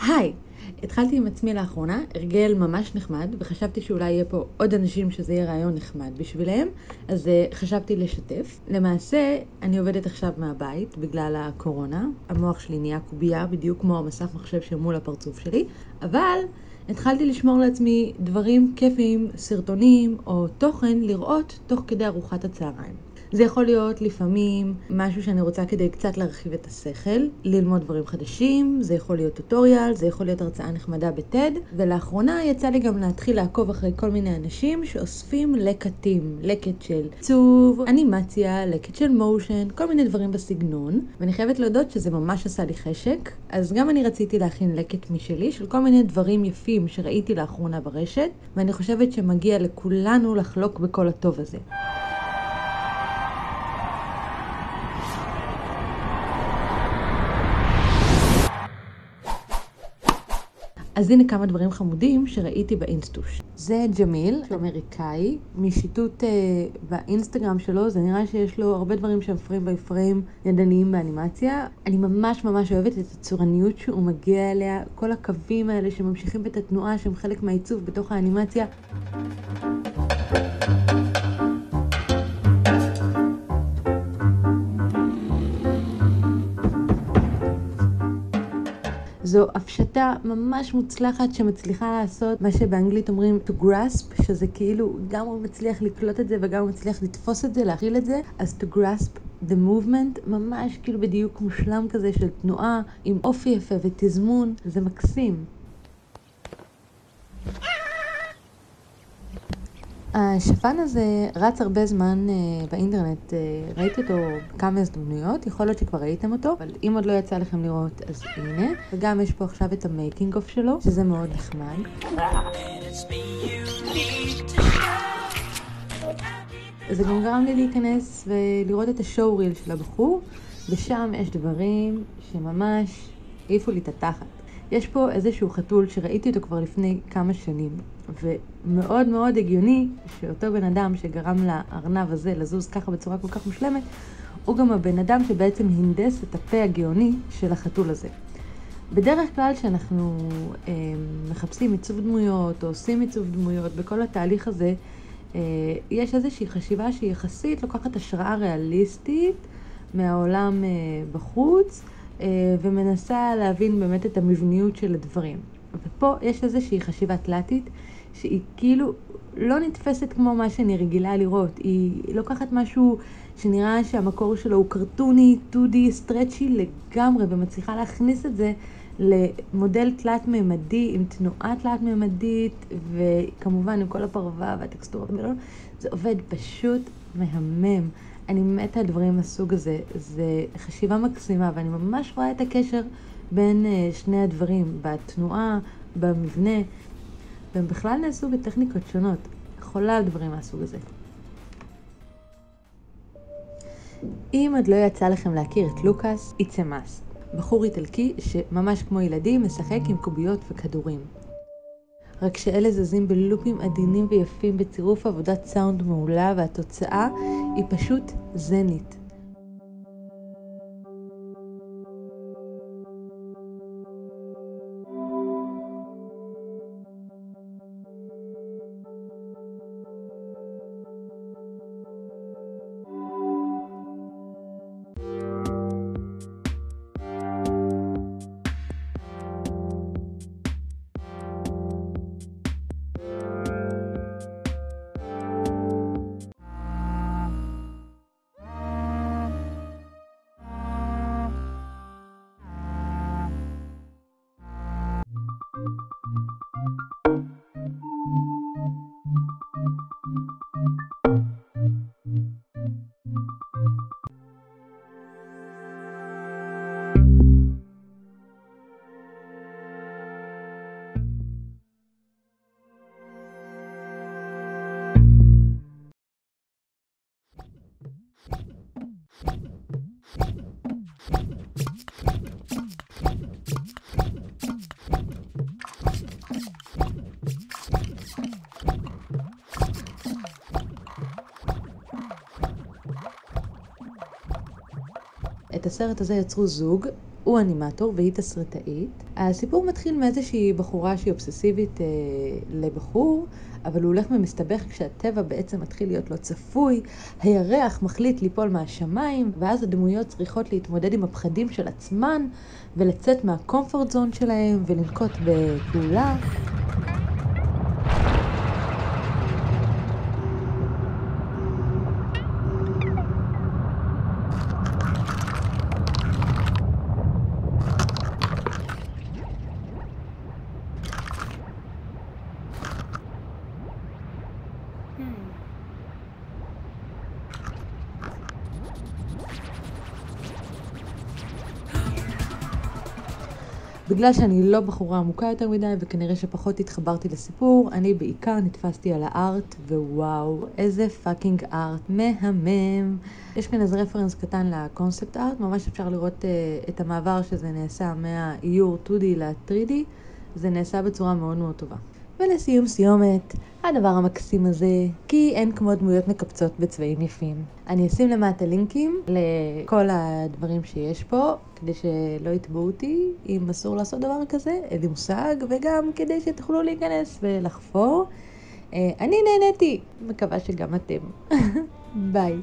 היי, התחלתי עם עצמי לאחרונה, הרגל ממש נחמד, וחשבתי שאולי יהיה פה עוד אנשים שזה יהיה רעיון נחמד בשבילם, אז חשבתי לשתף. למעשה, אני עובדת עכשיו מהבית בגלל הקורונה, המוח שלי נהיה קובייה, בדיוק כמו המסך מחשב שמול הפרצוף שלי, אבל התחלתי לשמור לעצמי דברים כיפיים, סרטונים או תוכן לראות תוך כדי ארוחת הצהריים. זה יכול להיות לפעמים משהו שאני רוצה כדי קצת להרחיב את השכל, ללמוד דברים חדשים, זה יכול להיות טוטוריאל, זה יכול להיות הרצאה נחמדה בטד, ולאחרונה יצא לי גם להתחיל לעקוב אחרי כל מיני אנשים שאוספים לקטים, לקט של צוב, אנימציה, לקט של מושן, כל מיני דברים בסגנון, ואני חייבת להודות שזה ממש עשה לי חשק, אז גם אני רציתי להכין לקט משלי של כל מיני דברים יפים שראיתי לאחרונה ברשת, ואני חושבת שמגיע לכולנו לחלוק בכל הטוב הזה. אז הנה כמה דברים חמודים שראיתי באינסטוש. זה ג'מיל, אמריקאי, משיטוט באינסטגרם שלו, זה נראה שיש לו הרבה דברים שמפרים בפריים ידניים באנימציה. אני ממש אוהבת את הצורניות שהוא מגיע אליה, כל הקווים האלה שממשיכים את התנועה שהם חלק מהעיצוב בתוך האנימציה. זו הפשטה ממש מוצלחת שמצליחה לעשות מה שבאנגלית אומרים to grasp, שזה כאילו גם הוא מצליח לקלוט את זה וגם הוא מצליח לתפוס את זה, להכיל את זה. אז to grasp the movement, ממש כאילו בדיוק מושלם כזה של תנועה עם אופי יפה ותזמון, זה מקסים. השפן הזה רץ הרבה זמן באינטרנט, ראיתי אותו כמה הזדמנויות, יכול להיות שכבר ראיתם אותו, אבל אם עוד לא יצא לכם לראות אז הנה, וגם יש פה עכשיו את המייקינג אוף שלו, שזה מאוד נחמד. זה גם גרם לי להיכנס ולראות את השואו ריל של הבחור, ושם יש דברים שממש העיפו לי את התחת. יש פה איזשהו חתול שראיתי אותו כבר לפני כמה שנים, ומאוד הגיוני שאותו בן אדם שגרם לארנב הזה לזוז ככה בצורה כל כך מושלמת, הוא גם הבן אדם שבעצם הנדס את הפה הגאוני של החתול הזה. בדרך כלל שאנחנו מחפשים עיצוב דמויות או עושים עיצוב דמויות, בכל התהליך הזה יש איזושהי חשיבה שהיא יחסית לוקחת השראה ריאליסטית מהעולם בחוץ, ומנסה להבין באמת את המבניות של הדברים. ופה יש איזושהי חשיבה תלתית שהיא כאילו לא נתפסת כמו מה שאני רגילה לראות. היא לוקחת משהו שנראה שהמקור שלו הוא קרטוני, 2D, סטרצ'י לגמרי, ומצליחה להכניס את זה למודל תלת-ממדי, עם תנועה תלת-ממדית, וכמובן עם כל הפרווה והטקסטורות. זה עובד פשוט מהמם. אני מתה על דברים מהסוג הזה, זה חשיבה מקסימה, ואני ממש רואה את הקשר בין שני הדברים, בתנועה, במבנה, והם בכלל נעשו בטכניקות שונות. חולה על דברים מהסוג הזה. אם עוד לא יצא לכם להכיר את לוקאס, it's a must. בחור איטלקי שממש כמו ילדים משחק עם קוביות וכדורים. רק שאלה זזים בלופים עדינים ויפים בצירוף עבודת סאונד מעולה, והתוצאה היא פשוט זנית. את הסרט הזה יצרו זוג, הוא אנימטור והיא תסריטאית. הסיפור מתחיל מאיזושהי בחורה שהיא אובססיבית לבחור, אבל הוא הולך ומסתבך כשהטבע בעצם מתחיל להיות לא צפוי, הירח מחליט ליפול מהשמיים, ואז הדמויות צריכות להתמודד עם הפחדים של עצמן, ולצאת מהקומפורט זון שלהם, ולנקוט בפעולה. בגלל שאני לא בחורה עמוקה יותר מדי, וכנראה שפחות התחברתי לסיפור, אני בעיקר נתפסתי על הארט, ווואו, איזה פאקינג ארט מהמם. יש כאן איזה רפרנס קטן לקונספט ארט, ממש אפשר לראות את המעבר שזה נעשה מהאיור 2D ל-3D, זה נעשה בצורה מאוד מאוד טובה. ולסיום סיומת, הדבר המקסים הזה, כי אין כמו דמויות מקפצות בצבעים יפים. אני אשים למטה לינקים לכל הדברים שיש פה, כדי שלא יתבעו אותי אם אסור לעשות דבר כזה, אין לי מושג, וגם כדי שתוכלו להיכנס ולחפור. אני נהניתי, מקווה שגם אתם. ביי.